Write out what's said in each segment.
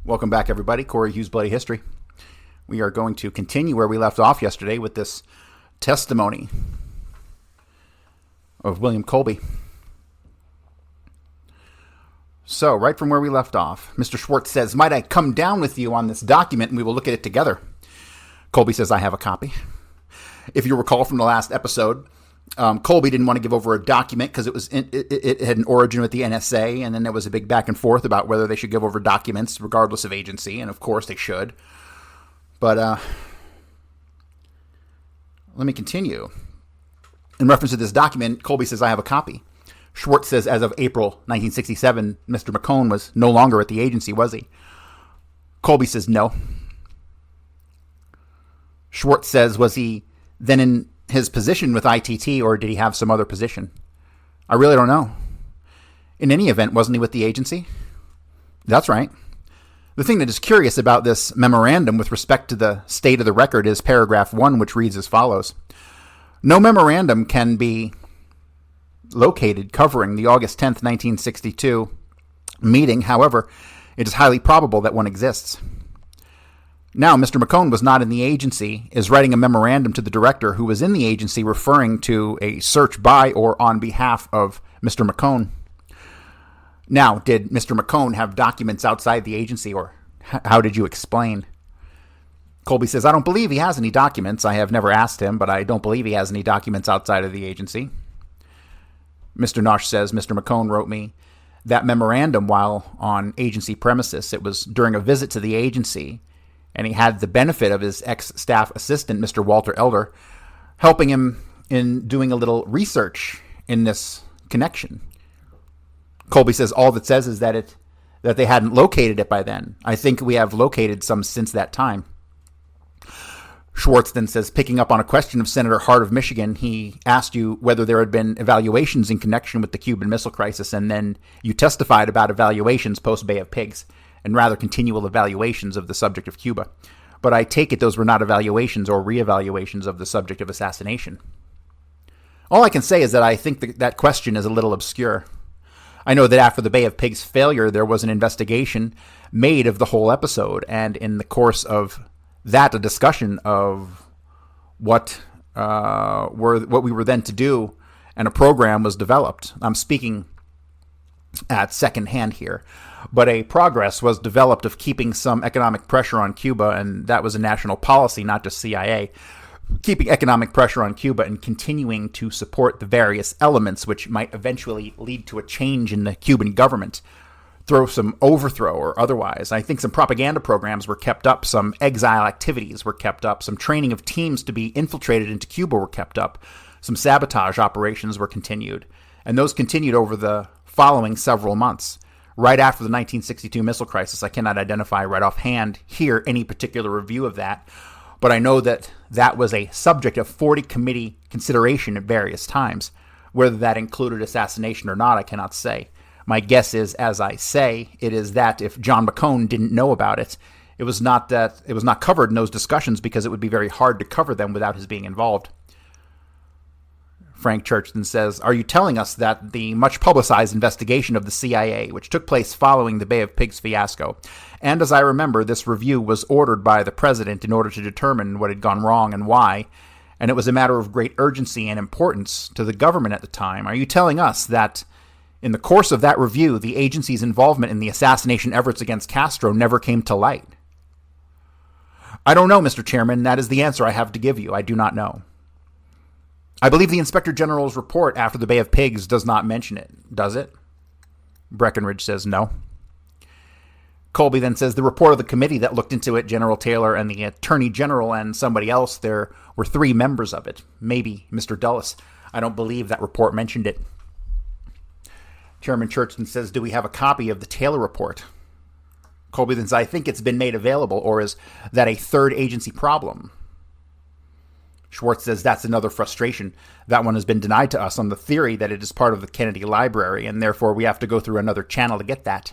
Welcome back, everybody. Corey Hughes, Bloody History. We are going to continue where we left off yesterday with this testimony of William Colby. So, right from where we left off, Mr. Schwartz says, "Might I come down with you on this document and we will look at it together?" Colby says, "I have a copy." If you recall from the last episode, Colby didn't want to give over a document because it had an origin with the NSA, and then there was a big back and forth about whether they should give over documents regardless of agency, and of course they should. But let me continue. In reference to this document, Colby says, "I have a copy." Schwartz says, as of April 1967, Mr. McCone was no longer at the agency, was he? Colby says, no. Schwartz says, was he then in his position with ITT, or did he have some other position? I really don't know. In any event, wasn't he with the agency? That's right. The thing that is curious about this memorandum with respect to the state of the record is paragraph 1, which reads as follows. No memorandum can be located covering the August 10th, 1962 meeting. However, it is highly probable that one exists. Now, Mr. McCone was not in the agency, is writing a memorandum to the director who was in the agency referring to a search by or on behalf of Mr. McCone. Now, did Mr. McCone have documents outside the agency, or how did you explain? Colby says, I don't believe he has any documents. I have never asked him, but I don't believe he has any documents outside of the agency. Mr. Nosh says, Mr. McCone wrote me that memorandum while on agency premises. It was during a visit to the agency, and he had the benefit of his ex-staff assistant, Mr. Walter Elder, helping him in doing a little research in this connection. Colby says all that says is that they hadn't located it by then. I think we have located some since that time. Schwartz then says, picking up on a question of Senator Hart of Michigan, he asked you whether there had been evaluations in connection with the Cuban Missile Crisis, and then you testified about evaluations post-Bay of Pigs, and rather continual evaluations of the subject of Cuba. But I take it those were not evaluations or re-evaluations of the subject of assassination. All I can say is that I think that question is a little obscure. I know that after the Bay of Pigs failure, there was an investigation made of the whole episode, and in the course of that, a discussion of what we were then to do, and a program was developed. I'm speaking at second hand here, but a progress was developed of keeping some economic pressure on Cuba, and that was a national policy, not just CIA, keeping economic pressure on Cuba and continuing to support the various elements which might eventually lead to a change in the Cuban government, through some overthrow or otherwise. I think some propaganda programs were kept up, some exile activities were kept up, some training of teams to be infiltrated into Cuba were kept up, some sabotage operations were continued, and those continued over the following several months. Right after the 1962 missile crisis, I cannot identify right offhand here any particular review of that, but I know that that was a subject of 40 committee consideration at various times. Whether that included assassination or not, I cannot say. My guess is, as I say, it is that if John McCone didn't know about it, it was not covered in those discussions because it would be very hard to cover them without his being involved. Frank Church then says, are you telling us that the much publicized investigation of the CIA, which took place following the Bay of Pigs fiasco, and as I remember, this review was ordered by the president in order to determine what had gone wrong and why, and it was a matter of great urgency and importance to the government at the time, are you telling us that in the course of that review, the agency's involvement in the assassination efforts against Castro never came to light? I don't know, Mr. Chairman. That is the answer I have to give you. I do not know. I believe the Inspector General's report after the Bay of Pigs does not mention it, does it? Breckenridge says no. Colby then says the report of the committee that looked into it, General Taylor and the Attorney General and somebody else, there were 3 members of it. Maybe Mr. Dulles. I don't believe that report mentioned it. Chairman Churchton says, do we have a copy of the Taylor report? Colby then says, I think it's been made available, or is that a third agency problem? Schwartz says, that's another frustration. That one has been denied to us on the theory that it is part of the Kennedy Library, and therefore we have to go through another channel to get that.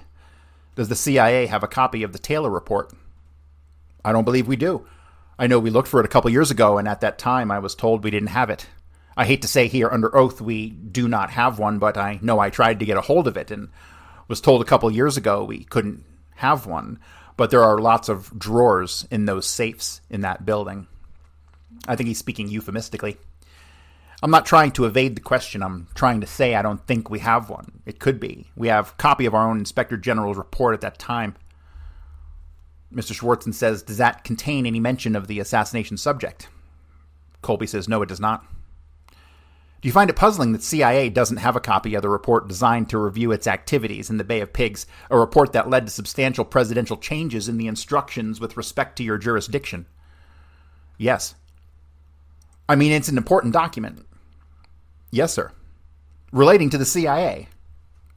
Does the CIA have a copy of the Taylor report? I don't believe we do. I know we looked for it a couple years ago, and at that time I was told we didn't have it. I hate to say here under oath we do not have one, but I know I tried to get a hold of it and was told a couple years ago we couldn't have one, but there are lots of drawers in those safes in that building. I think he's speaking euphemistically. I'm not trying to evade the question. I'm trying to say I don't think we have one. It could be. We have a copy of our own Inspector General's report at that time. Mr. Schwartzen says, does that contain any mention of the assassination subject? Colby says, no, it does not. Do you find it puzzling that CIA doesn't have a copy of the report designed to review its activities in the Bay of Pigs, a report that led to substantial presidential changes in the instructions with respect to your jurisdiction? Yes. I mean, it's an important document. Yes, sir. Relating to the CIA?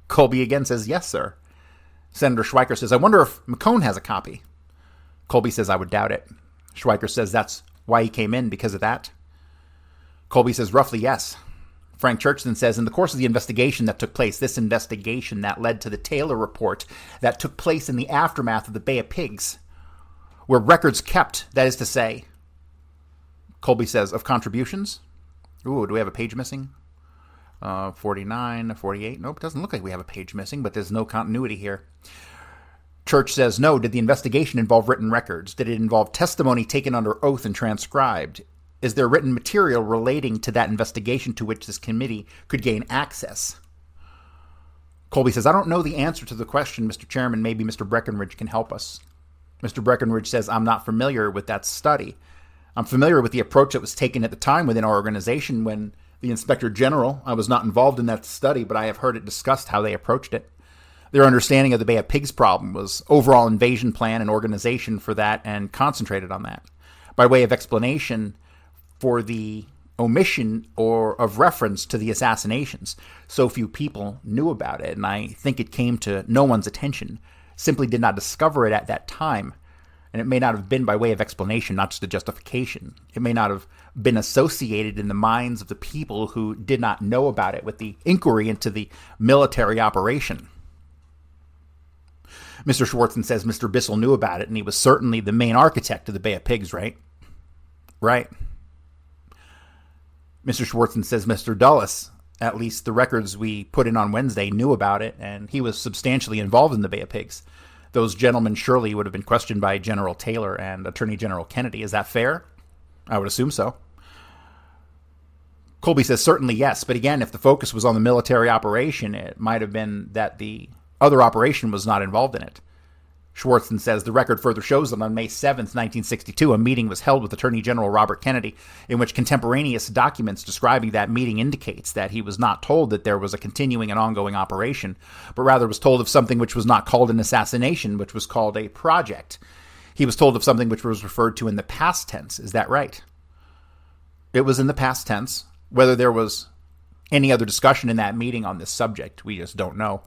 Colby again says, yes, sir. Senator Schweiker says, I wonder if McCone has a copy. Colby says, I would doubt it. Schweiker says, that's why he came in, because of that. Colby says, roughly, yes. Frank Church then says, in the course of the investigation that took place, this investigation that led to the Taylor report that took place in the aftermath of the Bay of Pigs, were records kept, that is to say, Colby says, of contributions? Ooh, do we have a page missing? 49, 48. Nope, doesn't look like we have a page missing, but there's no continuity here. Church says, no. Did the investigation involve written records? Did it involve testimony taken under oath and transcribed? Is there written material relating to that investigation to which this committee could gain access? Colby says, I don't know the answer to the question, Mr. Chairman. Maybe Mr. Breckenridge can help us. Mr. Breckenridge says, I'm not familiar with that study. I'm familiar with the approach that was taken at the time within our organization when the Inspector General, I was not involved in that study, but I have heard it discussed how they approached it. Their understanding of the Bay of Pigs problem was overall invasion plan and organization for that and concentrated on that. By way of explanation for the omission or of reference to the assassinations, so few people knew about it, and I think it came to no one's attention, simply did not discover it at that time. And it may not have been by way of explanation, not just a justification. It may not have been associated in the minds of the people who did not know about it with the inquiry into the military operation. Mr. Schwartzen says Mr. Bissell knew about it, and he was certainly the main architect of the Bay of Pigs, right? Right. Mr. Schwartzen says Mr. Dulles, at least the records we put in on Wednesday, knew about it, and he was substantially involved in the Bay of Pigs. Those gentlemen surely would have been questioned by General Taylor and Attorney General Kennedy. Is that fair? I would assume so. Colby says certainly yes, but again, if the focus was on the military operation, it might have been that the other operation was not involved in it. Schwartzen says the record further shows that on May 7th, 1962, a meeting was held with Attorney General Robert Kennedy, in which contemporaneous documents describing that meeting indicates that he was not told that there was a continuing and ongoing operation, but rather was told of something which was not called an assassination, which was called a project. He was told of something which was referred to in the past tense. Is that right? It was in the past tense. Whether there was any other discussion in that meeting on this subject, we just don't know.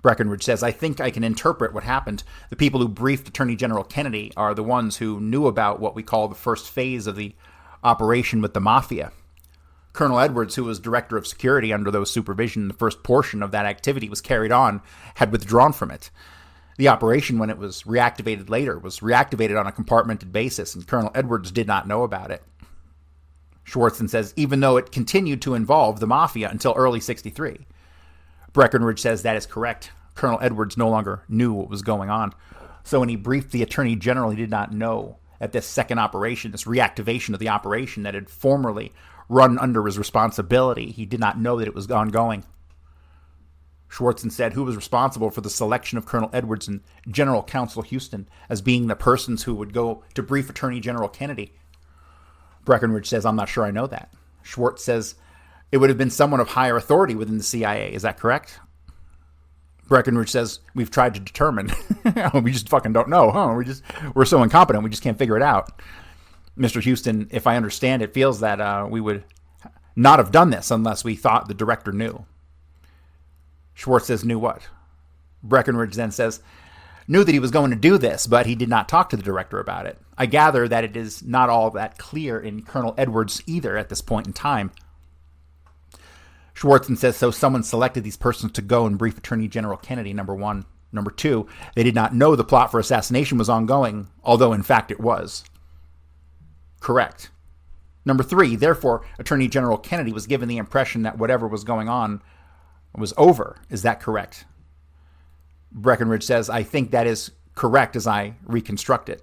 Breckenridge says, I think I can interpret what happened. The people who briefed Attorney General Kennedy are the ones who knew about what we call the first phase of the operation with the Mafia. Colonel Edwards, who was Director of Security under those supervision, the first portion of that activity was carried on, had withdrawn from it. The operation, when it was reactivated later, was reactivated on a compartmented basis, and Colonel Edwards did not know about it. Schwartzen says, even though it continued to involve the Mafia until early 63. Breckenridge says that is correct. Colonel Edwards no longer knew what was going on. So when he briefed the Attorney General, he did not know that this second operation, this reactivation of the operation that had formerly run under his responsibility, he did not know that it was ongoing. Schwartzen said who was responsible for the selection of Colonel Edwards and General Counsel Houston as being the persons who would go to brief Attorney General Kennedy. Breckenridge says, I'm not sure I know that. Schwartz says, it would have been someone of higher authority within the CIA. Is that correct? Breckenridge says, we've tried to determine. We just fucking don't know, huh? We're so incompetent, we just can't figure it out. Mr. Houston, if I understand it, feels that we would not have done this unless we thought the director knew. Schwartz says, knew what? Breckenridge then says, knew that he was going to do this, but he did not talk to the director about it. I gather that it is not all that clear in Colonel Edwards either at this point in time. Schwartzen says, so someone selected these persons to go and brief Attorney General Kennedy, number one. Number two, they did not know the plot for assassination was ongoing, although in fact it was. Correct. Number three, therefore, Attorney General Kennedy was given the impression that whatever was going on was over. Is that correct? Breckenridge says, I think that is correct as I reconstruct it.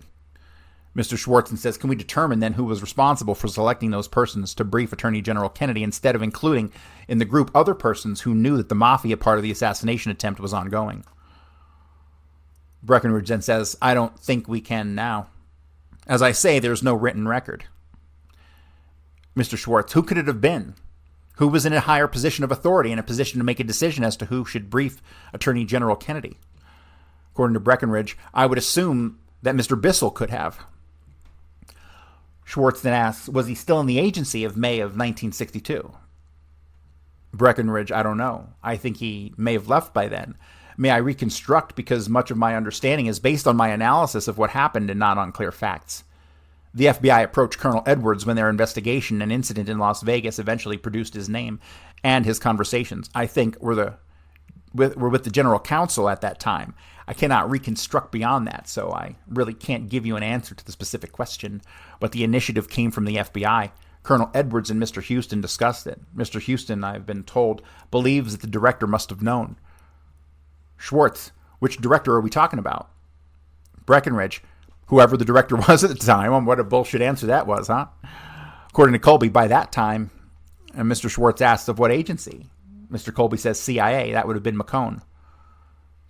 Mr. Schwartz says, can we determine then who was responsible for selecting those persons to brief Attorney General Kennedy instead of including in the group other persons who knew that the mafia part of the assassination attempt was ongoing? Breckenridge then says, I don't think we can now. As I say, there's no written record. Mr. Schwartz, who could it have been? Who was in a higher position of authority, in a position to make a decision as to who should brief Attorney General Kennedy? According to Breckenridge, I would assume that Mr. Bissell could have. Schwartz then asks, was he still in the agency of May of 1962? Breckenridge, I don't know. I think he may have left by then. May I reconstruct, because much of my understanding is based on my analysis of what happened and not on clear facts. The FBI approached Colonel Edwards when their investigation and incident in Las Vegas eventually produced his name, and his conversations, I think, were with the general counsel at that time. I cannot reconstruct beyond that, so I really can't give you an answer to the specific question, but the initiative came from the FBI. Colonel Edwards and Mr. Houston discussed it. Mr. Houston, I've been told, believes that the director must have known. Schwartz, which director are we talking about? Breckenridge, whoever the director was at the time. What a bullshit answer that was, huh? According to Colby, by that time, and Mr. Schwartz asked of what agency. Mr. Colby says CIA. That would have been McCone.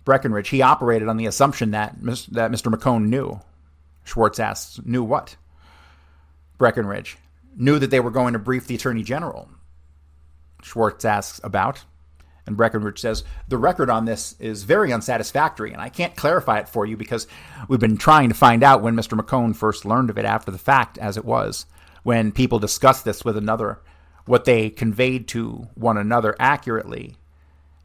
Breckenridge, he operated on the assumption that Mr. McCone knew. Schwartz asks, knew what? Breckenridge, knew that they were going to brief the Attorney General. Schwartz asks, about? And Breckenridge says, the record on this is very unsatisfactory, and I can't clarify it for you because we've been trying to find out when Mr. McCone first learned of it after the fact, as it was. When people discussed this with another, what they conveyed to one another accurately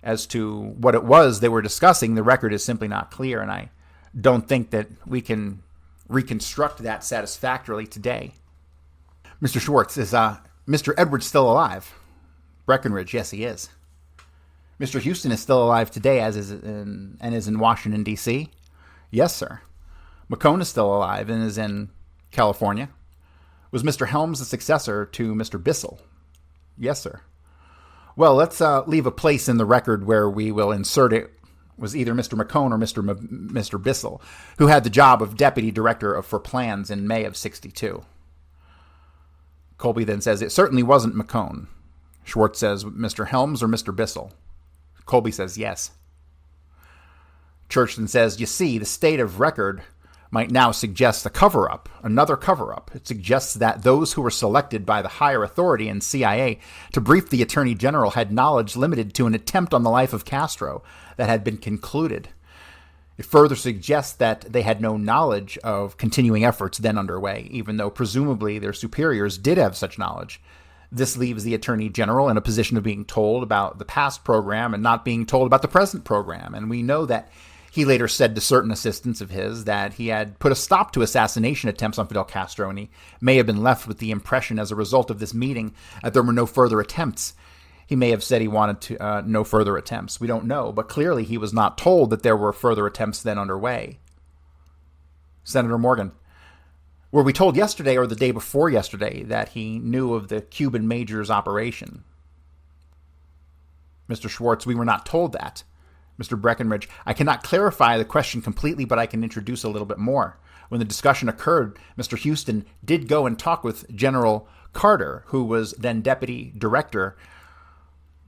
as to what it was they were discussing, the record is simply not clear, and I don't think that we can reconstruct that satisfactorily today. Mr. Schwartz, is Mr. Edwards still alive? Breckenridge, yes, he is. Mr. Houston is still alive today, and is in Washington, D.C.? Yes, sir. McCone is still alive and is in California. Was Mr. Helms the successor to Mr. Bissell? Yes, sir. Well, let's leave a place in the record where we will insert it was either Mr. McCone or Mr. Bissell, who had the job of Deputy Director for Plans in May of 62. Colby then says, it certainly wasn't McCone. Schwartz says, Mr. Helms or Mr. Bissell? Colby says, yes. Church then says, you see, the state of record might now suggest a cover-up, another cover-up. It suggests that those who were selected by the higher authority in CIA to brief the Attorney General had knowledge limited to an attempt on the life of Castro that had been concluded. It further suggests that they had no knowledge of continuing efforts then underway, even though presumably their superiors did have such knowledge. This leaves the Attorney General in a position of being told about the past program and not being told about the present program. And we know that he later said to certain assistants of his that he had put a stop to assassination attempts on Fidel Castro, and he may have been left with the impression as a result of this meeting that there were no further attempts. He may have said he wanted to no further attempts. We don't know, but clearly he was not told that there were further attempts then underway. Senator Morgan, were we told yesterday or the day before yesterday that he knew of the Cuban major's operation? Mr. Schwartz, we were not told that. Mr. Breckenridge, I cannot clarify the question completely, but I can introduce a little bit more. When the discussion occurred, Mr. Houston did go and talk with General Carter, who was then Deputy Director.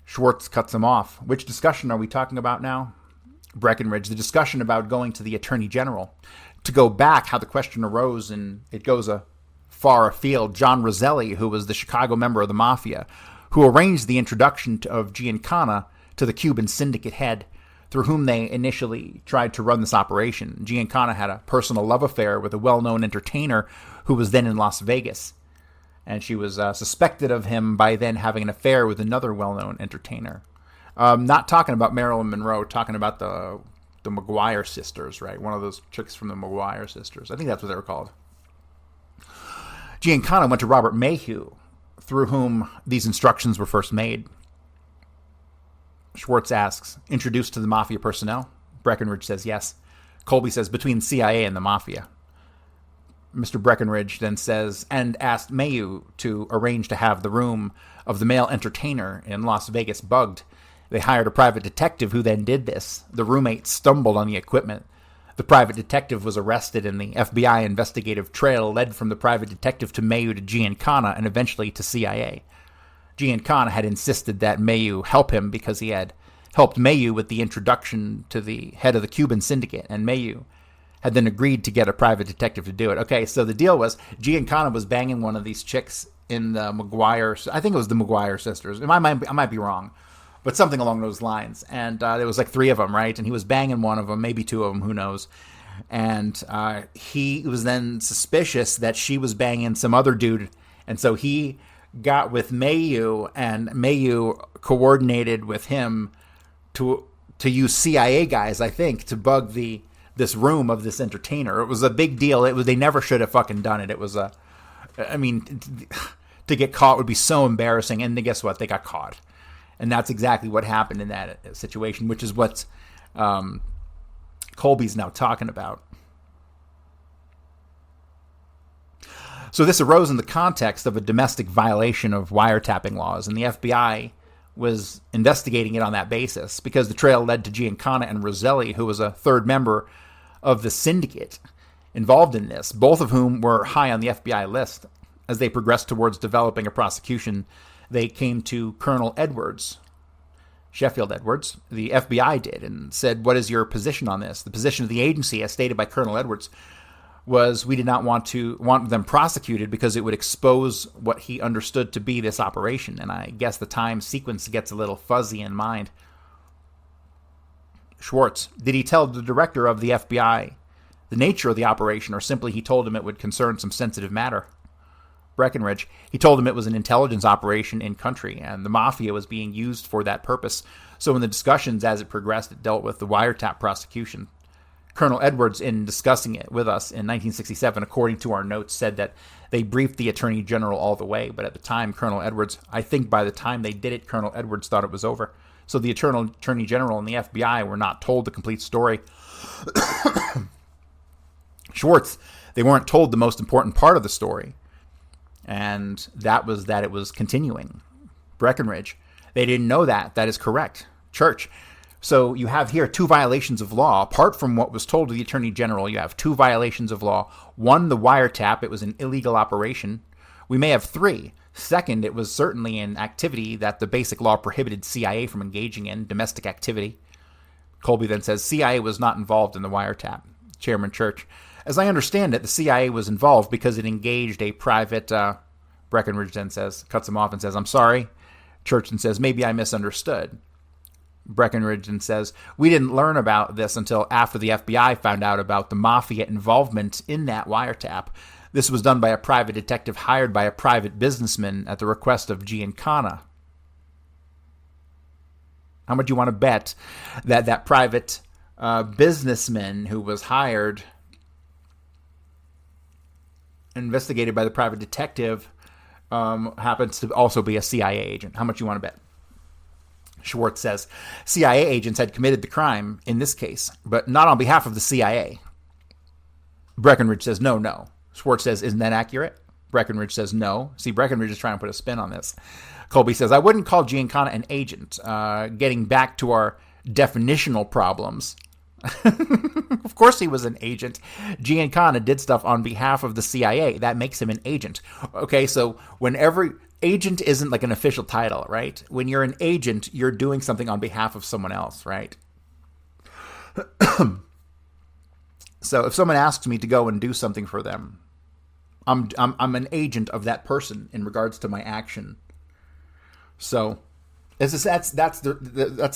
Schwartz cuts him off. Which discussion are we talking about now? Breckenridge, the discussion about going to the Attorney General. To go back, how the question arose, and it goes far afield, John Roselli, who was the Chicago member of the Mafia, who arranged the introduction of Giancana to the Cuban syndicate head, through whom they initially tried to run this operation. Giancana had a personal love affair with a well-known entertainer who was then in Las Vegas, and she was suspected of him by then having an affair with another well-known entertainer. Not talking about Marilyn Monroe, talking about the McGuire sisters, right? One of those chicks from the McGuire sisters. I think that's what they were called. Giancana went to Robert Mayhew, through whom these instructions were first made. Schwartz asks, introduced to the Mafia personnel? Breckenridge says yes. Colby says, between CIA and the Mafia. Mr. Breckenridge then says, and asked Mayhew to arrange to have the room of the male entertainer in Las Vegas bugged, They hired a private detective who then did this. The roommate stumbled on the equipment. The private detective was arrested, and the FBI investigative trail led from the private detective to Mayu to Giancana and eventually to CIA. Giancana had insisted that Mayu help him because he had helped Mayu with the introduction to the head of the Cuban syndicate, and Mayu had then agreed to get a private detective to do it. Okay, so the deal was Giancana was banging one of these chicks in the McGuire, I think it was the McGuire sisters. I might be wrong, but something along those lines. And there was like 3 of them, right? And he was banging one of them, maybe 2 of them, who knows. And he was then suspicious that she was banging some other dude. And so he got with Mayu, and Mayu coordinated with him to use CIA guys, I think, to bug this room of this entertainer. It was a big deal. They never should have fucking done it. It was to get caught would be so embarrassing. And guess what? They got caught. And that's exactly what happened in that situation, which is what Colby's now talking about. So this arose in the context of a domestic violation of wiretapping laws, and the FBI was investigating it on that basis because the trail led to Giancana and Roselli, who was a third member of the syndicate involved in this, both of whom were high on the FBI list. As they progressed towards developing a prosecution, they came to Colonel Edwards, Sheffield Edwards, the FBI did, and said, "What is your position on this?" The position of the agency, as stated by Colonel Edwards, was we did not want them prosecuted because it would expose what he understood to be this operation. And I guess the time sequence gets a little fuzzy in mind. Schwartz, did he tell the director of the FBI the nature of the operation, or simply he told him it would concern some sensitive matter? Breckenridge, he told him it was an intelligence operation in country, and the mafia was being used for that purpose. So in the discussions as it progressed, it dealt with the wiretap prosecution. Colonel Edwards, in discussing it with us in 1967, according to our notes, said that they briefed the Attorney General all the way, but at the time, Colonel Edwards, I think by the time they did it, Colonel Edwards thought it was over. So the Attorney General and the FBI were not told the complete story. Schwartz, they weren't told the most important part of the story, and that was that it was continuing. Breckenridge, they didn't know that. That is correct. Church, so you have here 2 violations of law. Apart from what was told to the Attorney General, you have 2 violations of law. 1, the wiretap. It was an illegal operation. We may have 3. Second, it was certainly an activity that the basic law prohibited CIA from engaging in, domestic activity. Colby then says CIA was not involved in the wiretap. Chairman Church, as I understand it, the CIA was involved because it engaged a private... Breckenridge then cuts him off and says, "I'm sorry." Church then says, "Maybe I misunderstood." Breckenridge then says, "We didn't learn about this until after the FBI found out about the mafia involvement in that wiretap. This was done by a private detective hired by a private businessman at the request of Giancana." How much do you want to bet that that private businessman who was hired, investigated by the private detective, happens to also be a CIA agent? How much do you want to bet? Schwartz says, CIA agents had committed the crime in this case, but not on behalf of the CIA. Breckenridge says, no. Schwartz says, isn't that accurate? Breckenridge says, no. See, Breckenridge is trying to put a spin on this. Colby says, I wouldn't call Giancana an agent. Getting back to our definitional problems. Of course he was an agent. Giancana did stuff on behalf of the CIA. That makes him an agent. Okay, so whenever... Agent isn't like an official title, right? When you're an agent, you're doing something on behalf of someone else, right? So if someone asks me to go and do something for them, I'm an agent of that person in regards to my action. So that's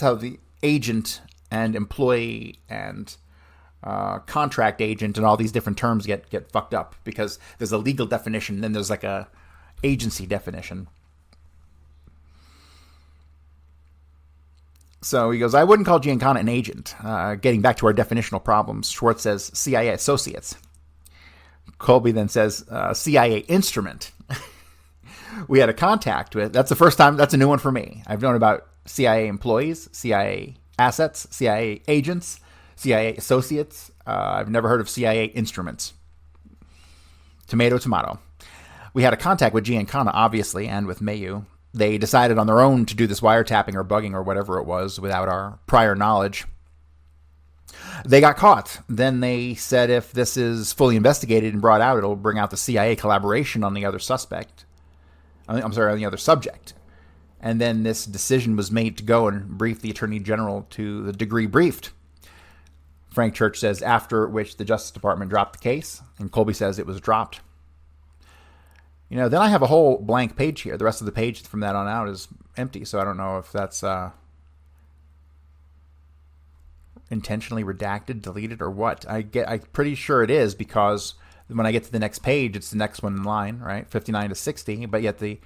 how the agent and employee and contract agent and all these different terms get fucked up, because there's a legal definition and then there's like a agency definition. So he goes, I wouldn't call Giancana an agent. Getting back to our definitional problems, Schwartz says CIA associates. Colby then says CIA instrument. We had a contact with, that's the first time, that's a new one for me. I've known about CIA employees, CIA assets, CIA agents, CIA associates. I've never heard of CIA instruments. Tomato, tomato. We had a contact with Giancana, obviously, and with Mayu. they decided on their own to do this wiretapping or bugging or whatever it was without our prior knowledge. They got caught. Then they said if this is fully investigated and brought out, it'll bring out the CIA collaboration on the other suspect. On the other subject. And then this decision was made to go and brief the Attorney General to the degree briefed. Frank Church says, after which the Justice Department dropped the case, and Colby says it was dropped. Then I have a whole blank page here. The rest of the page from that on out is empty, so I don't know if that's intentionally redacted, deleted, or what. I'm pretty sure it is, because when I get to the next page, it's the next one in line, right? 59 to 60, but yet the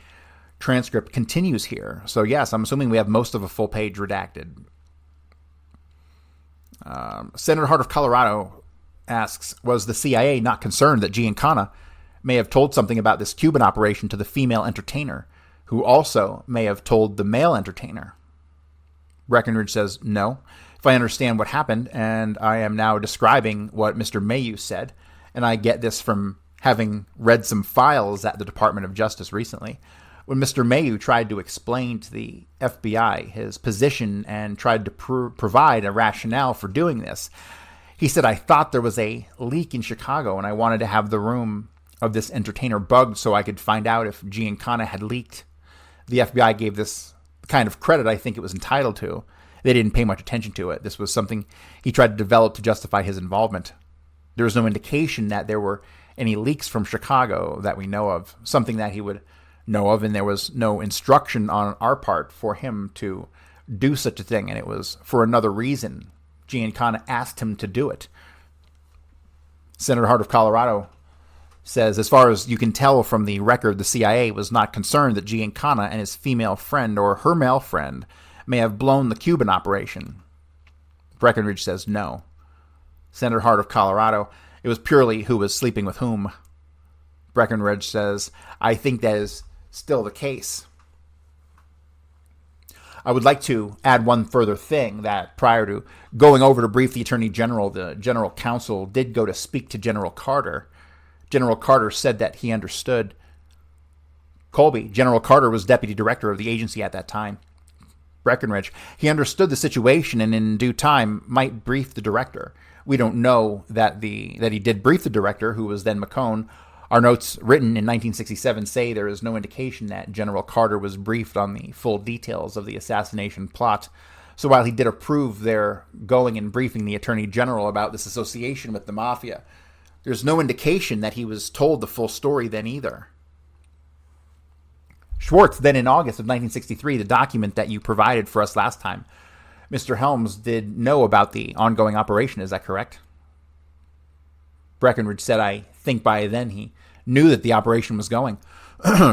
transcript continues here. So yes, I'm assuming we have most of a full page redacted. Senator Hart of Colorado asks, was the CIA not concerned that Giancana may have told something about this Cuban operation to the female entertainer, who also may have told the male entertainer? Breckenridge says, no. If I understand what happened, and I am now describing what Mr. Mayu said, and I get this from having read some files at the Department of Justice recently, when Mr. Mayu tried to explain to the FBI his position and tried to provide a rationale for doing this, he said, I thought there was a leak in Chicago and I wanted to have the room of this entertainer bugged so I could find out if Giancana had leaked. The FBI gave this the kind of credit I think it was entitled to. They didn't pay much attention to it. This was something he tried to develop to justify his involvement. There was no indication that there were any leaks from Chicago that we know of, something that he would know of, and there was no instruction on our part for him to do such a thing, and it was for another reason. Giancana asked him to do it. Senator Hart of Colorado says, as far as you can tell from the record, the CIA was not concerned that Giancana and his female friend or her male friend may have blown the Cuban operation. Breckenridge says no. Senator Hart of Colorado, it was purely who was sleeping with whom. Breckenridge says, I think that is still the case. I would like to add one further thing, that prior to going over to brief the Attorney General, the General Counsel did go to speak to General Carter. General Carter said that he understood Colby. General Carter was deputy director of the agency at that time. Breckenridge, he understood the situation and in due time might brief the director. We don't know that he did brief the director, who was then McCone. Our notes written in 1967 say there is no indication that General Carter was briefed on the full details of the assassination plot. So while he did approve their going and briefing the Attorney General about this association with the Mafia, there's no indication that he was told the full story then either. Schwartz, then in August of 1963, the document that you provided for us last time, Mr. Helms did know about the ongoing operation, is that correct? Breckenridge said, I think by then he knew that the operation was going.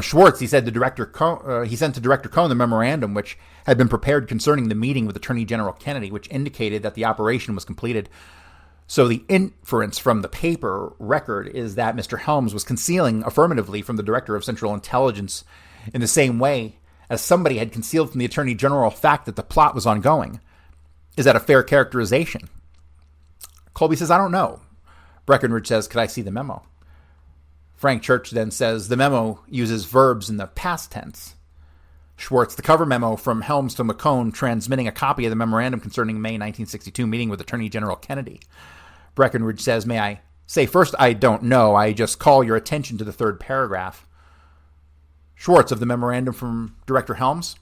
Schwartz, he said he sent to Director Cohn the memorandum which had been prepared concerning the meeting with Attorney General Kennedy, which indicated that the operation was completed. So the inference from the paper record is that Mr. Helms was concealing affirmatively from the Director of Central Intelligence in the same way as somebody had concealed from the Attorney General the fact that the plot was ongoing. Is that a fair characterization? Colby says, I don't know. Breckenridge says, could I see the memo? Frank Church then says, the memo uses verbs in the past tense. Schwartz, the cover memo from Helms to McCone transmitting a copy of the memorandum concerning May 1962 meeting with Attorney General Kennedy. Breckenridge says, may I say first, I don't know. I just call your attention to the third paragraph. Schwartz, of the memorandum from Director Helms?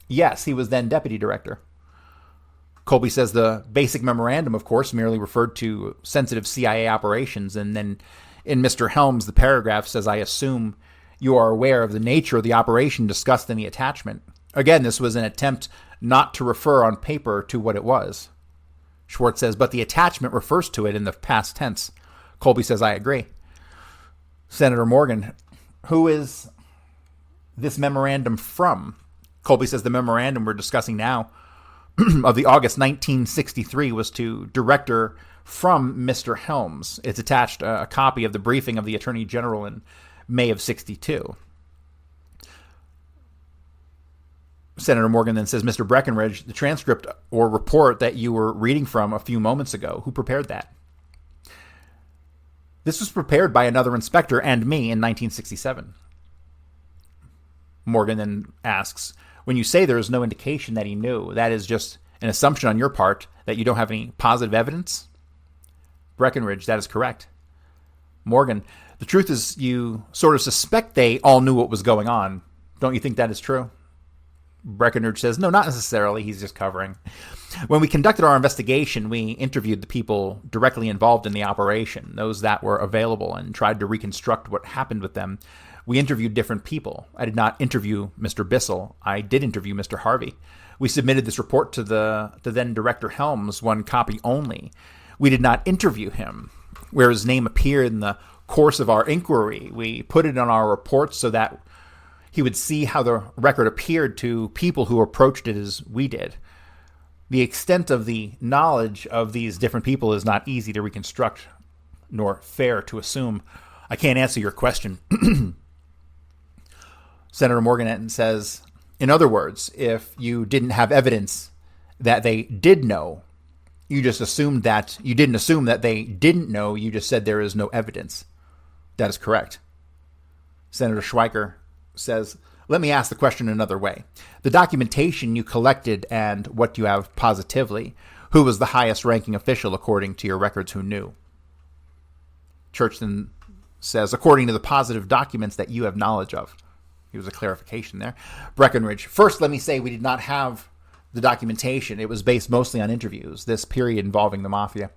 Yes, he was then deputy director. Colby says the basic memorandum, of course, merely referred to sensitive CIA operations, and then in Mr. Helms, the paragraph says, I assume you are aware of the nature of the operation discussed in the attachment. Again, this was an attempt not to refer on paper to what it was. Schwartz says, but the attachment refers to it in the past tense. Colby says, I agree. Senator Morgan, who is this memorandum from? Colby says, the memorandum we're discussing now of the August 1963 was to Director from Mr. Helms. It's attached a copy of the briefing of the Attorney General in May of 62. Senator Morgan then says, Mr. Breckenridge, the transcript or report that you were reading from a few moments ago, who prepared that? This was prepared by another inspector and me in 1967. Morgan then asks, when you say there is no indication that he knew, that is just an assumption on your part that you don't have any positive evidence? Breckenridge, that is correct. Morgan, the truth is you sort of suspect they all knew what was going on. Don't you think that is true? Breckenridge says, no, not necessarily. He's just covering. When we conducted our investigation, we interviewed the people directly involved in the operation, those that were available, and tried to reconstruct what happened with them. We interviewed different people. I did not interview Mr. Bissell. I did interview Mr. Harvey. We submitted this report to the then Director Helms, one copy only. We did not interview him. Where his name appeared in the course of our inquiry, we put it on our report so that he would see how the record appeared to people who approached it as we did. The extent of the knowledge of these different people is not easy to reconstruct, nor fair to assume. I can't answer your question. Senator Morgan says, in other words, if you didn't have evidence that they did know, you just assumed that you didn't assume that they didn't know, you just said there is no evidence. That is correct. Senator Schweiker says, let me ask the question another way. The documentation you collected and what you have positively, who was the highest ranking official according to your records who knew? Church then says, according to the positive documents that you have knowledge of. He was a clarification there. Breckenridge, first let me say we did not have the documentation. It was based mostly on interviews, this period involving the mafia.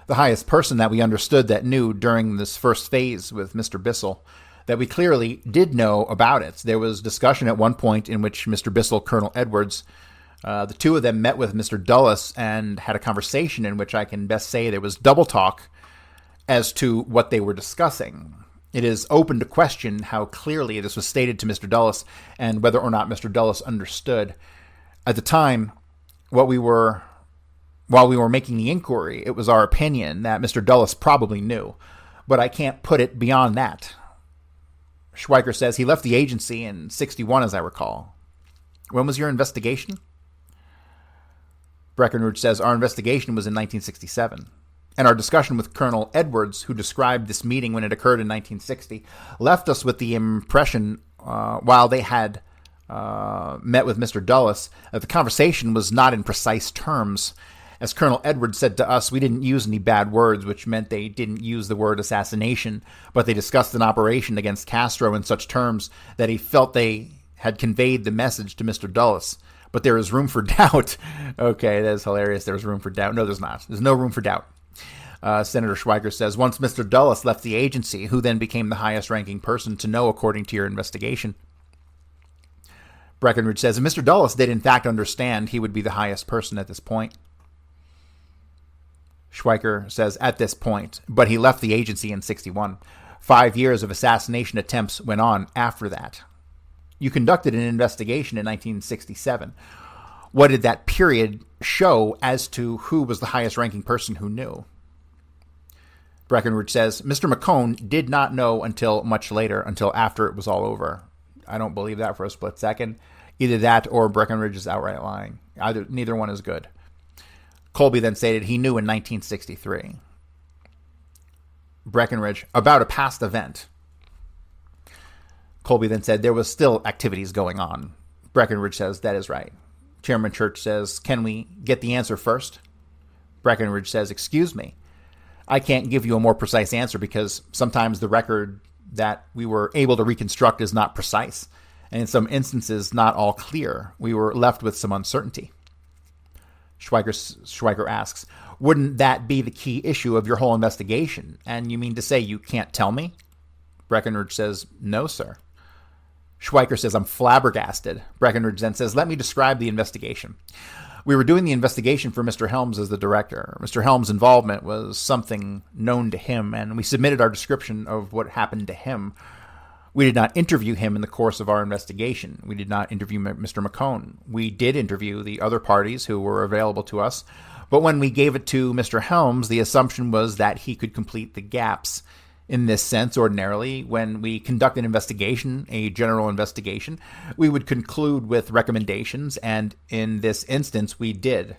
The highest person that we understood that knew during this first phase with Mr. Bissell, that we clearly did know about it. There was discussion at one point in which Mr. Bissell, Colonel Edwards, the two of them met with Mr. Dulles and had a conversation in which I can best say there was double talk as to what they were discussing. It is open to question how clearly this was stated to Mr. Dulles and whether or not Mr. Dulles understood. At the time, while we were making the inquiry, it was our opinion that Mr. Dulles probably knew, but I can't put it beyond that. Schweiker says he left the agency in 1961, as I recall. When was your investigation? Breckenridge says our investigation was in 1967. And our discussion with Colonel Edwards, who described this meeting when it occurred in 1960, left us with the impression, while they had met with Mr. Dulles, that the conversation was not in precise terms. As Colonel Edwards said to us, we didn't use any bad words, which meant they didn't use the word assassination, but they discussed an operation against Castro in such terms that he felt they had conveyed the message to Mr. Dulles. But there is room for doubt. Okay, that is hilarious. There is room for doubt. No, there's not. There's no room for doubt. Senator Schweiker says, once Mr. Dulles left the agency, who then became the highest ranking person to know according to your investigation? Breckenridge says, Mr. Dulles did in fact understand he would be the highest person at this point. Schweiker says, at this point, but he left the agency in 1961. 5 years of assassination attempts went on after that. You conducted an investigation in 1967. What did that period show as to who was the highest ranking person who knew? Breckenridge says, Mr. McCone did not know until much later, until after it was all over. I don't believe that for a split second. Either that or Breckenridge is outright lying. Neither one is good. Colby then stated he knew in 1963. Breckenridge, about a past event. Colby then said there was still activities going on. Breckenridge says that is right. Chairman Church says, can we get the answer first? Breckenridge says, excuse me. I can't give you a more precise answer because sometimes the record that we were able to reconstruct is not precise, and in some instances not all clear. We were left with some uncertainty. Schweiker asks, wouldn't that be the key issue of your whole investigation? And you mean to say you can't tell me? Breckenridge says, no, sir. Schweiker says, I'm flabbergasted. Breckenridge then says, let me describe the investigation. We were doing the investigation for Mr. Helms as the director. Mr. Helms' involvement was something known to him, and we submitted our description of what happened to him. We did not interview him in the course of our investigation. We did not interview Mr. McCone. We did interview the other parties who were available to us, but when we gave it to Mr. Helms, the assumption was that he could complete the gaps. In this sense, ordinarily, when we conduct an investigation, a general investigation, we would conclude with recommendations, and in this instance, we did.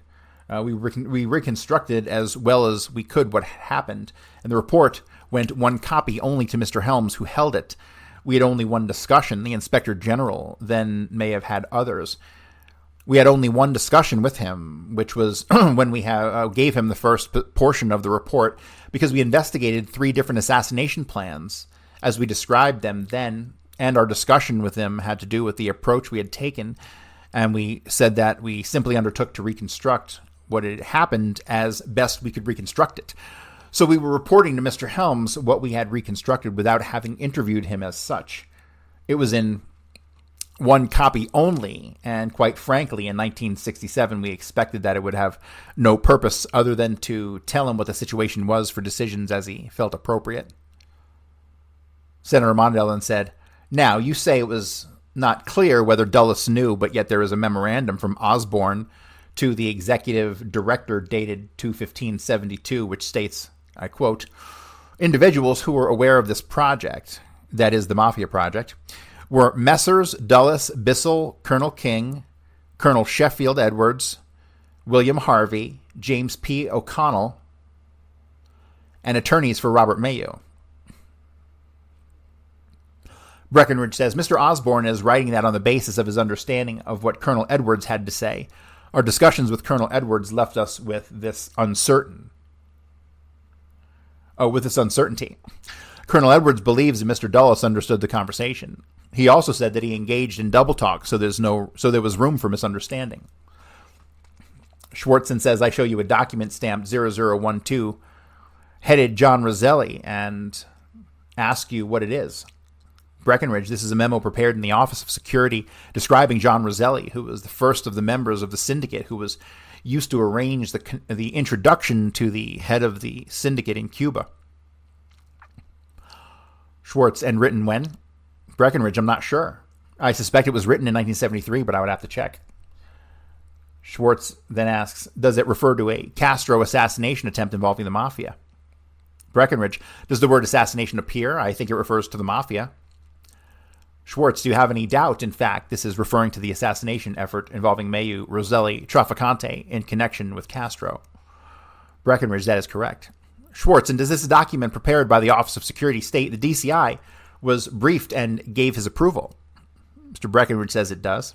We reconstructed as well as we could what happened, and the report went one copy only to Mr. Helms, who held it. we had only one discussion. The Inspector General then may have had others. We had only one discussion with him, which was when we gave him the first portion of the report, because we investigated 3 different assassination plans as we described them then, and our discussion with him had to do with the approach we had taken, and we said that we simply undertook to reconstruct what had happened as best we could reconstruct it. So we were reporting to Mr. Helms what we had reconstructed without having interviewed him as such. It was in one copy only, and quite frankly, in 1967, we expected that it would have no purpose other than to tell him what the situation was for decisions as he felt appropriate. Senator Mondale then said, "Now, you say it was not clear whether Dulles knew, but yet there is a memorandum from Osborne to the executive director dated 2/15/72, which states, I quote, individuals who were aware of this project, that is the Mafia project, were Messrs. Dulles, Bissell, Colonel King, Colonel Sheffield Edwards, William Harvey, James P. O'Connell, and attorneys for Robert Mayo." Breckinridge says, Mr. Osborne is writing that on the basis of his understanding of what Colonel Edwards had to say. Our discussions with Colonel Edwards left us with this uncertainty. Colonel Edwards believes that Mr. Dulles understood the conversation. He also said that he engaged in double talk, so there was room for misunderstanding. Schwartzen says, I show you a document stamped 0012, headed John Roselli, and ask you what it is. Breckinridge, this is a memo prepared in the Office of Security describing John Roselli, who was the first of the members of the syndicate who was used to arrange the introduction to the head of the syndicate in Cuba. Schwartz, and written when? Breckinridge, I'm not sure. I suspect it was written in 1973, but I would have to check. Schwartz then asks, does it refer to a Castro assassination attempt involving the Mafia? Breckinridge, does the word assassination appear? I think it refers to the Mafia. Schwartz, do you have any doubt, in fact, this is referring to the assassination effort involving Mayo, Roselli, Trafficante in connection with Castro? Breckinridge, that is correct. Schwartz, and does this document prepared by the Office of Security state the DCI was briefed and gave his approval? Mr. Breckinridge says it does.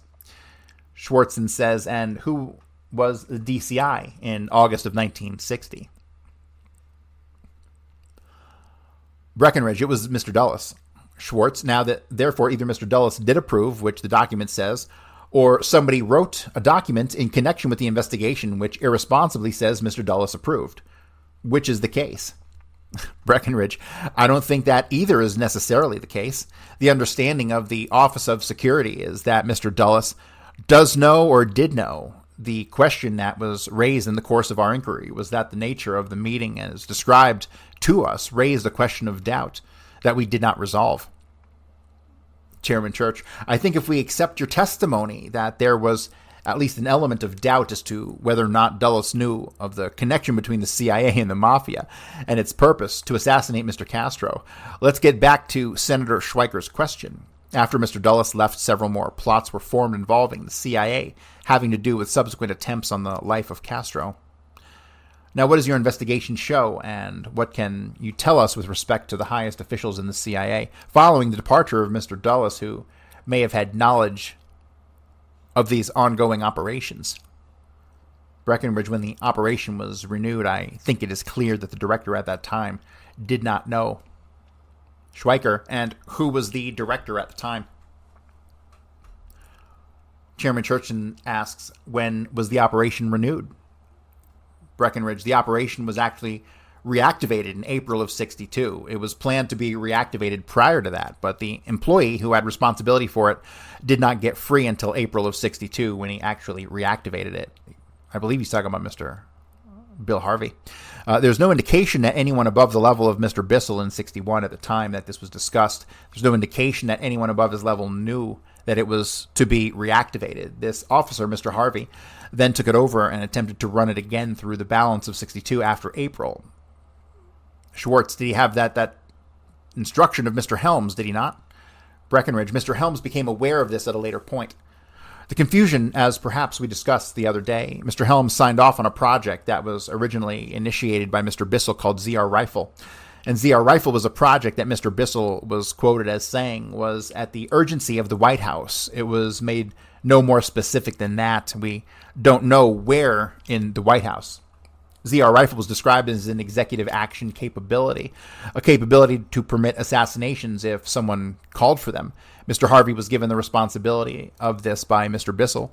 Schwartzen says, and who was the DCI in August of 1960? Breckinridge, it was Mr. Dulles. Schwartz, now that therefore either Mr. Dulles did approve, which the document says, or somebody wrote a document in connection with the investigation which irresponsibly says Mr. Dulles approved. Which is the case? Breckinridge, I don't think that either is necessarily the case. The understanding of the Office of Security is that Mr. Dulles does know or did know. The question that was raised in the course of our inquiry was that the nature of the meeting as described to us raised a question of doubt that we did not resolve. Chairman Church, I think if we accept your testimony that there was at least an element of doubt as to whether or not Dulles knew of the connection between the CIA and the Mafia and its purpose to assassinate Mr. Castro, let's get back to Senator Schweiker's question. After Mr. Dulles left, several more plots were formed involving the CIA, having to do with subsequent attempts on the life of Castro. Now, what does your investigation show, and what can you tell us with respect to the highest officials in the CIA following the departure of Mr. Dulles, who may have had knowledge of these ongoing operations? Breckinridge, when the operation was renewed, I think it is clear that the director at that time did not know. Schweiker, and who was the director at the time? Chairman Churchin asks, when was the operation renewed? Breckinridge, the operation was actually reactivated in April of 62. It was planned to be reactivated prior to that, but the employee who had responsibility for it did not get free until April of 62 when he actually reactivated it. I believe he's talking about Mr. Bill Harvey. There's no indication that anyone above the level of Mr. Bissell in 61 at the time that this was discussed. There's no indication that anyone above his level knew that it was to be reactivated. This officer, Mr. Harvey, then took it over and attempted to run it again through the balance of 62 after April. Schwartz, did he have that instruction of Mr. Helms, did he not? Breckinridge, Mr. Helms became aware of this at a later point. The confusion, as perhaps we discussed the other day, Mr. Helms signed off on a project that was originally initiated by Mr. Bissell called ZR Rifle. And ZR Rifle was a project that Mr. Bissell was quoted as saying was at the urgency of the White House. It was made no more specific than that. We don't know where in the White House. ZR Rifle was described as an executive action capability, a capability to permit assassinations if someone called for them. Mr. Harvey was given the responsibility of this by Mr. Bissell,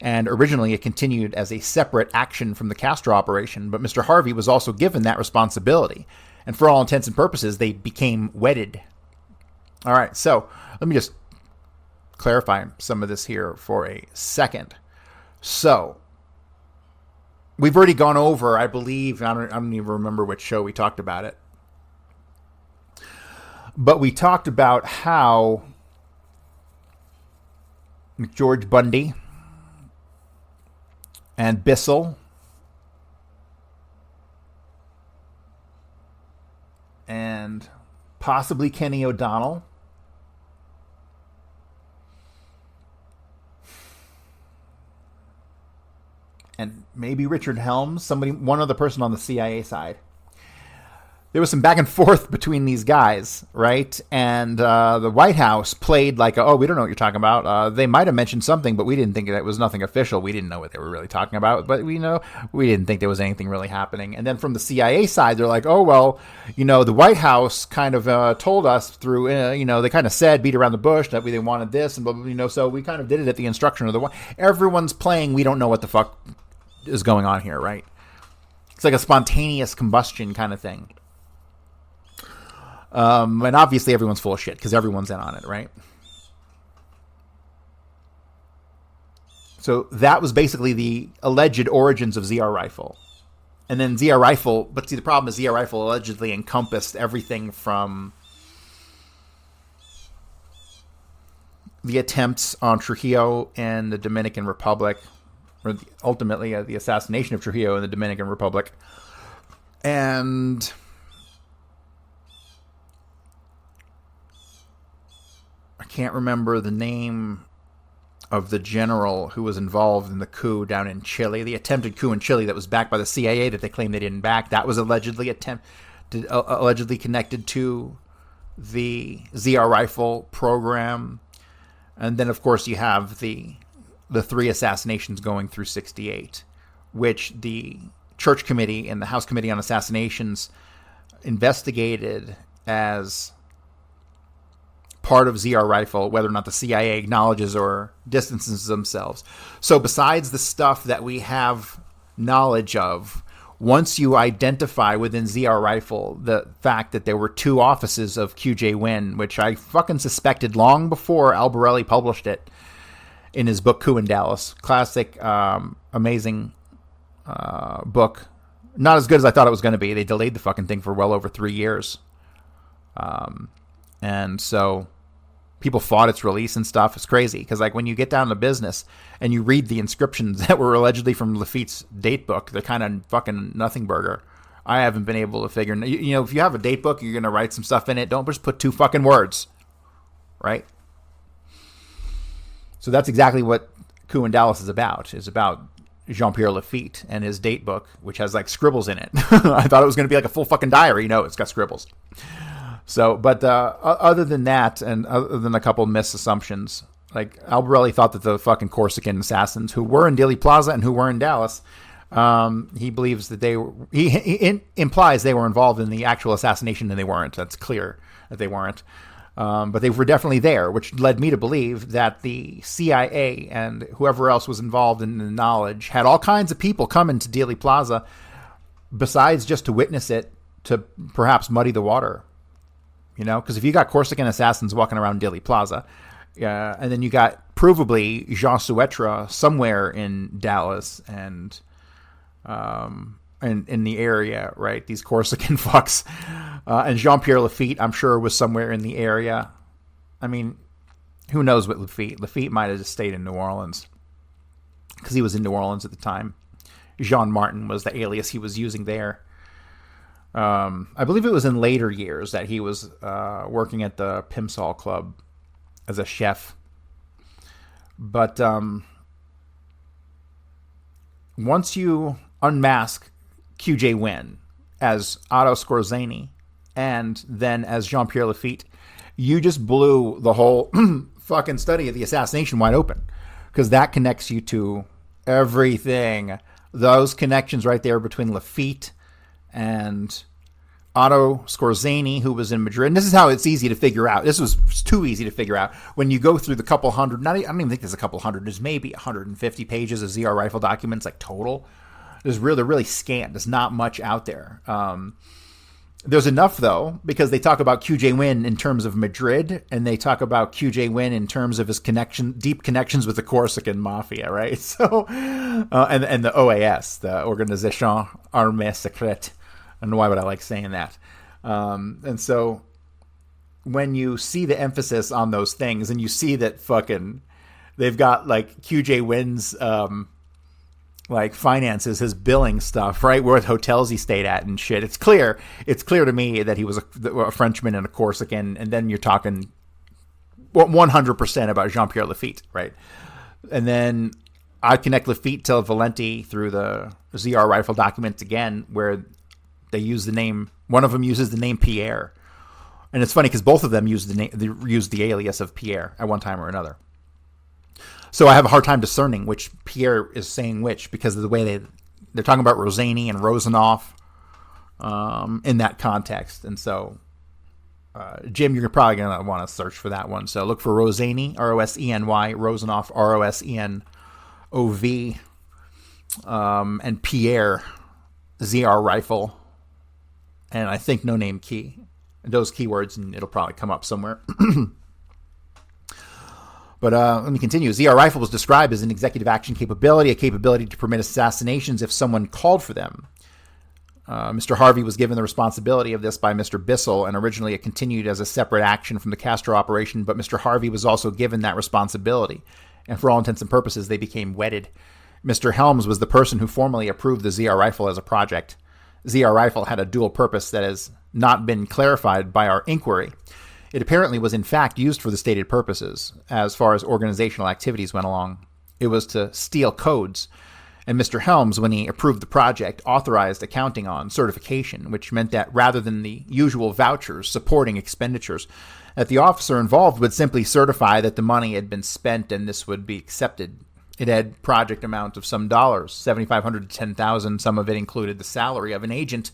and originally it continued as a separate action from the Castro operation, but Mr. Harvey was also given that responsibility. And for all intents and purposes, they became wedded. All right, so let me just clarify some of this here for a second. So we've already gone over, I believe, I don't even remember which show we talked about it. But we talked about how George Bundy and Bissell and possibly Kenny O'Donnell and maybe Richard Helms, one other person on the CIA side. There was some back and forth between these guys, right? And the White House played like, oh, we don't know what you're talking about. They might have mentioned something, but we didn't think that was nothing official. We didn't know what they were really talking about, but we didn't think there was anything really happening. And then from the CIA side, they're like, oh, well, the White House kind of told us through, they kind of said, beat around the bush, that they wanted this, and blah, blah, blah, so we kind of did it at the instruction of the White House. Everyone's playing, we don't know what the fuck is going on here, right? It's like a spontaneous combustion kind of thing. And obviously everyone's full of shit because everyone's in on it, right? So that was basically the alleged origins of ZR Rifle. And then ZR Rifle, but see, the problem is ZR Rifle allegedly encompassed everything from the attempts on Trujillo and the Dominican Republic, or ultimately the assassination of Trujillo in the Dominican Republic, and I can't remember the name of the general who was involved in the coup down in Chile, the attempted coup in Chile that was backed by the CIA that they claimed they didn't back. That was allegedly connected to the ZR Rifle program. And then, of course, you have the three assassinations going through 68, which the Church Committee and the House Committee on Assassinations investigated as part of ZR Rifle, whether or not the CIA acknowledges or distances themselves. So besides the stuff that we have knowledge of, once you identify within ZR Rifle the fact that there were two offices of QJ Win, which I fucking suspected long before Albarelli published it in his book Coup in Dallas. Classic, amazing book. Not as good as I thought it was going to be. They delayed the fucking thing for well over 3 years. And so people fought its release and stuff. It's crazy because, like, when you get down to business and you read the inscriptions that were allegedly from Lafitte's date book, they're kind of fucking nothing burger. I haven't been able to figure. If you have a date book, you're going to write some stuff in it. Don't just put two fucking words, right? So that's exactly what Coup in Dallas is about. It's about Jean-Pierre Lafitte and his date book, which has like scribbles in it. I thought it was going to be like a full fucking diary. No, it's got scribbles. So, but other than that, and other than a couple of misassumptions, like Albarelli thought that the fucking Corsican assassins who were in Dealey Plaza and who were in Dallas, he believes that he implies they were involved in the actual assassination, and they weren't. That's clear that they weren't. But they were definitely there, which led me to believe that the CIA and whoever else was involved in the knowledge had all kinds of people coming to Dealey Plaza besides just to witness it, to perhaps muddy the water. Because if you got Corsican assassins walking around Dealey Plaza, and then you got provably Jean Suetra somewhere in Dallas and in the area, right? These Corsican fucks. And Jean-Pierre Lafitte, I'm sure, was somewhere in the area. I mean, who knows what Lafitte? Lafitte might have just stayed in New Orleans because he was in New Orleans at the time. Jean Martin was the alias he was using there. I believe it was in later years that he was working at the Pimsall Club as a chef. But once you unmask QJ Win as Otto Skorzeny and then as Jean-Pierre Lafitte, you just blew the whole fucking study of the assassination wide open, because that connects you to everything. Those connections right there between Lafitte and Otto Skorzeny, who was in Madrid. And this is how it's easy to figure out. This was too easy to figure out. When you go through the couple hundred, I don't even think there's a couple hundred. There's maybe 150 pages of ZR Rifle documents, like total. They're really scant. There's not much out there. There's enough, though, because they talk about QJ Win in terms of Madrid, and they talk about QJ Win in terms of his deep connections with the Corsican Mafia, right? So, and the OAS, the Organisation Armée Secrète. I don't know why, but I like saying that. And so when you see the emphasis on those things, and you see that fucking they've got like QJ Win's like finances, his billing stuff, right? What hotels he stayed at and shit. It's clear to me that he was a Frenchman and a Corsican, and then you're talking 100% about Jean-Pierre Lafitte, right? And then I connect Lafitte to Valenti through the ZR Rifle documents again, where they use the name. One of them uses the name Pierre, and it's funny because both of them use the alias of Pierre at one time or another. So I have a hard time discerning which Pierre is saying which, because of the way they're talking about Roseny and Rosenoff in that context. And so, Jim, you're probably going to want to search for that one. So look for Roseny, Roseny, Rosenoff, Rosenov, and Pierre, ZR Rifle, and I think no name key. Those keywords, and it'll probably come up somewhere. But let me continue. ZR Rifle was described as an executive action capability, a capability to permit assassinations if someone called for them. Mr. Harvey was given the responsibility of this by Mr. Bissell, and originally it continued as a separate action from the Castro operation, but Mr. Harvey was also given that responsibility, and for all intents and purposes, they became wedded. Mr. Helms was the person who formally approved the ZR Rifle as a project. ZR Rifle had a dual purpose that has not been clarified by our inquiry. It apparently was in fact used for the stated purposes, as far as organizational activities went along. It was to steal codes, and Mr. Helms, when he approved the project, authorized accounting on certification, which meant that rather than the usual vouchers supporting expenditures, that the officer involved would simply certify that the money had been spent and this would be accepted. It had project amount of some dollars, $7,500 to $10,000. Some of it included the salary of an agent,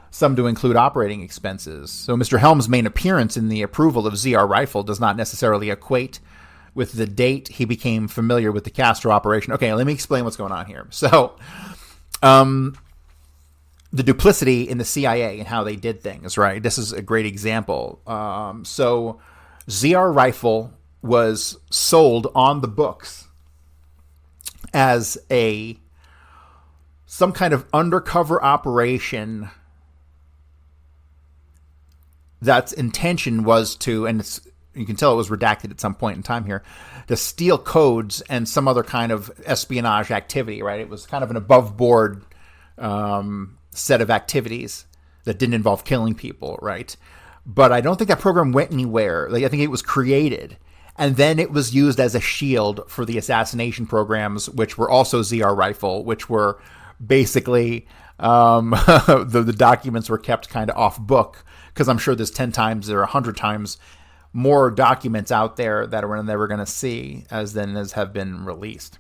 some to include operating expenses. So Mr. Helms' main appearance in the approval of ZR Rifle does not necessarily equate with the date he became familiar with the Castro operation. Okay, let me explain what's going on here. So, the duplicity in the CIA and how they did things, right? This is a great example. So ZR Rifle was sold on the books as some kind of undercover operation that's intention was to, and you can tell it was redacted at some point in time here, to steal codes and some other kind of espionage activity, right? It was kind of an above board set of activities that didn't involve killing people, right? But I don't think that program went anywhere. Like, I think it was created, and then it was used as a shield for the assassination programs, which were also ZR Rifle, which were basically the documents were kept kind of off book, because I'm sure there's 10 times or 100 times more documents out there that we're never going to see as have been released.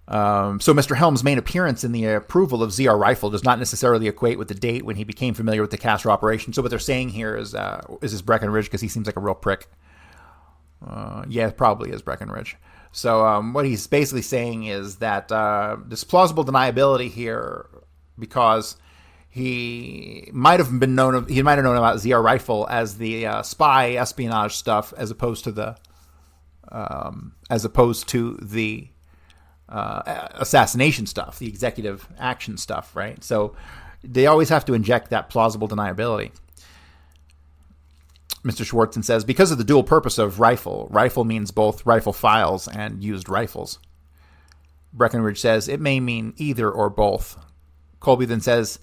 So Mr. Helms' main appearance in the approval of ZR Rifle does not necessarily equate with the date when he became familiar with the Castro operation. So what they're saying here is this Breckenridge, because he seems like a real prick? Yeah, it probably is Breckenridge. So what he's basically saying is that there's plausible deniability here because he might have known about ZR Rifle as the spy espionage stuff, as opposed to the assassination stuff, the executive action stuff, right? So they always have to inject that plausible deniability. Mr. Schwartzen says, because of the dual purpose of rifle means both rifle files and used rifles. Breckenridge says, it may mean either or both. Colby then says,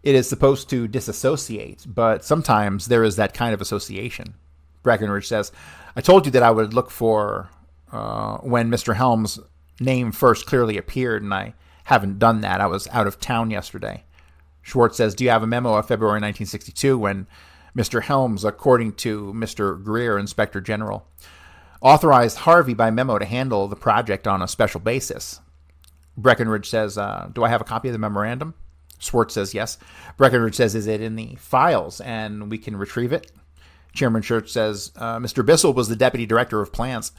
it is supposed to disassociate, but sometimes there is that kind of association. Breckenridge says, I told you that I would look for when Mr. Helms' name first clearly appeared, and I haven't done that. I was out of town yesterday. Schwartz says, do you have a memo of February 1962 when Mr. Helms, according to Mr. Greer, Inspector General, authorized Harvey by memo to handle the project on a special basis? Breckenridge says, do I have a copy of the memorandum? Schwartz says, yes. Breckenridge says, is it in the files and we can retrieve it? Chairman Church says, Mr. Bissell was the deputy director of plans.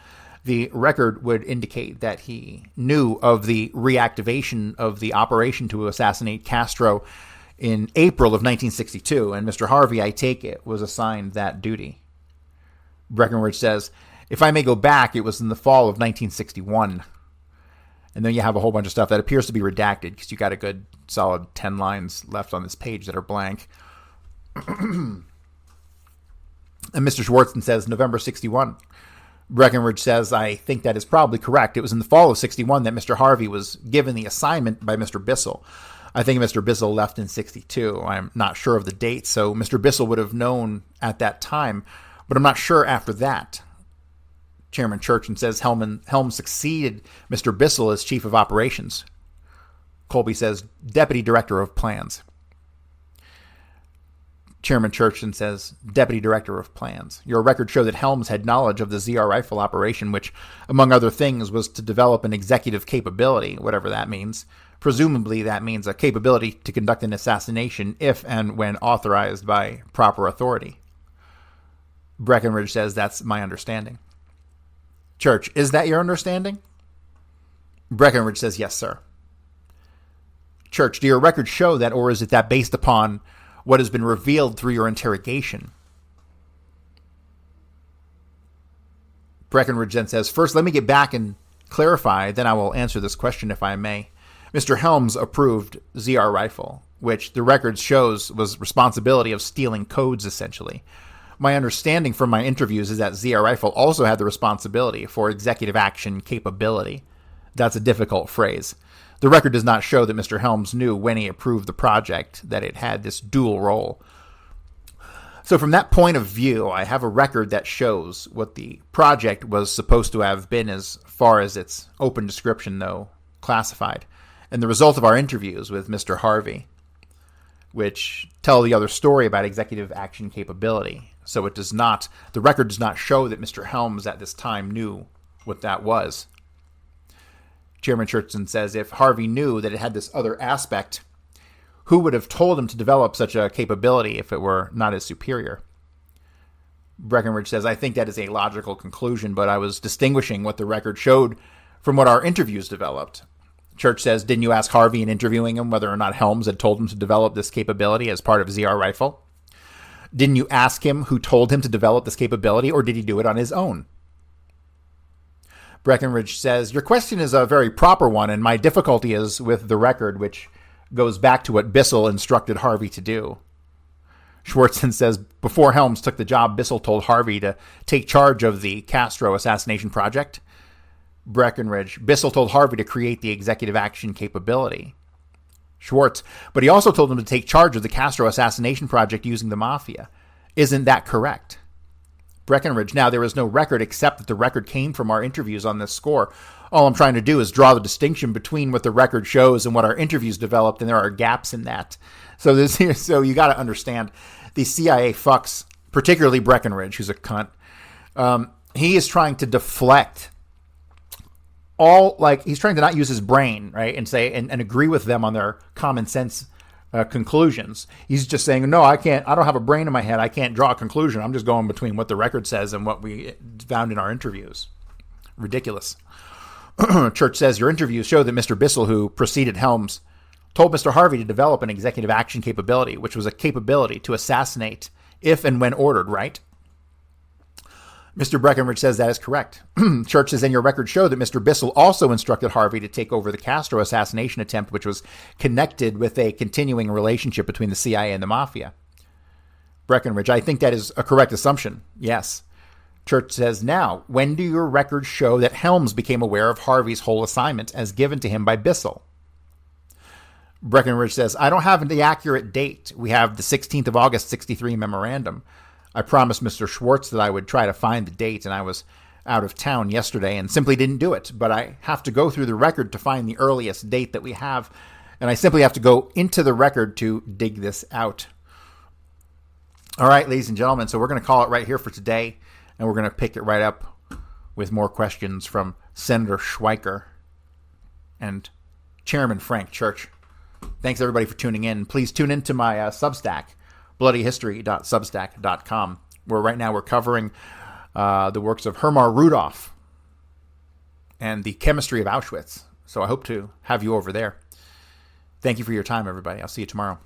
The record would indicate that he knew of the reactivation of the operation to assassinate Castro in April of 1962, and Mr. Harvey, I take it, was assigned that duty. Breckenridge says, if I may go back, it was in the fall of 1961. And then you have a whole bunch of stuff that appears to be redacted because you got a good solid 10 lines left on this page that are blank. And Mr. Schwartzen says, November 61. Breckenridge says, I think that is probably correct. It was in the fall of 61 that Mr. Harvey was given the assignment by Mr. Bissell. I think Mr. Bissell left in 62. I'm not sure of the date, so Mr. Bissell would have known at that time, but I'm not sure after that. Chairman Churchin says Helms succeeded Mr. Bissell as chief of operations. Colby says deputy director of plans. Chairman Churchin says deputy director of plans. Your records show that Helms had knowledge of the ZR rifle operation, which, among other things, was to develop an executive capability, whatever that means. Presumably that means a capability to conduct an assassination if and when authorized by proper authority. Breckenridge says that's my understanding. Church, is that your understanding? Breckenridge says, yes, sir. Church, do your records show that, or is it that based upon what has been revealed through your interrogation? Breckenridge then says, first, let me get back and clarify, then I will answer this question if I may. Mr. Helms approved ZR rifle, which the records shows was responsibility of stealing codes, essentially. My understanding from my interviews is that ZR rifle also had the responsibility for executive action capability. That's a difficult phrase. The record does not show that Mr. Helms knew when he approved the project that it had this dual role. So from that point of view, I have a record that shows what the project was supposed to have been as far as its open description, though classified, and the result of our interviews with Mr. Harvey, which tell the other story about executive action capability. So it does not, the record does not show that Mr. Helms at this time knew what that was. Chairman Churchton says, if Harvey knew that it had this other aspect, who would have told him to develop such a capability if it were not his superior? Breckenridge says, I think that is a logical conclusion, but I was distinguishing what the record showed from what our interviews developed. Church says, didn't you ask Harvey in interviewing him whether or not Helms had told him to develop this capability as part of ZR rifle? Didn't you ask him who told him to develop this capability, or did he do it on his own? Breckenridge says, your question is a very proper one, and my difficulty is with the record, which goes back to what Bissell instructed Harvey to do. Schwartzen says, before Helms took the job, Bissell told Harvey to take charge of the Castro assassination project. Breckenridge, Bissell told Harvey to create the executive action capability. Schwartz, but he also told him to take charge of the Castro assassination project using the mafia. Isn't that correct? Breckenridge, now there is no record except that the record came from our interviews on this score. All I'm trying to do is draw the distinction between what the record shows and what our interviews developed, and there are gaps in that. So you got to understand, the CIA fucks, particularly Breckenridge, who's a cunt, he is trying to deflect he's trying to not use his brain, right, and say and agree with them on their common sense conclusions. He's just saying, no, I don't have a brain in my head. I can't draw a conclusion. I'm just going between what the record says and what we found in our interviews. Ridiculous. Church says, your interviews show that Mr. Bissell, who preceded Helms, told Mr. Harvey to develop an executive action capability, which was a capability to assassinate if and when ordered, right? Mr. Breckenridge says that is correct. Church says, and your records show that Mr. Bissell also instructed Harvey to take over the Castro assassination attempt, which was connected with a continuing relationship between the CIA and the mafia. Breckenridge, I think that is a correct assumption. Yes. Church says, now, when do your records show that Helms became aware of Harvey's whole assignment as given to him by Bissell? Breckenridge says, I don't have the accurate date. We have the 16th of August, 63 memorandum. I promised Mr. Schwartz that I would try to find the date, and I was out of town yesterday and simply didn't do it. But I have to go through the record to find the earliest date that we have, And I simply have to go into the record to dig this out. All right, ladies and gentlemen, so we're going to call it right here for today, and we're going to pick it right up with more questions from Senator Schweiker and Chairman Frank Church. Thanks, everybody, for tuning in. Please tune into my Substack, bloodyhistory.substack.com, where right now we're covering the works of Hermar Rudolph and the chemistry of Auschwitz. So I hope to have you over there. Thank you for your time, everybody. I'll see you tomorrow.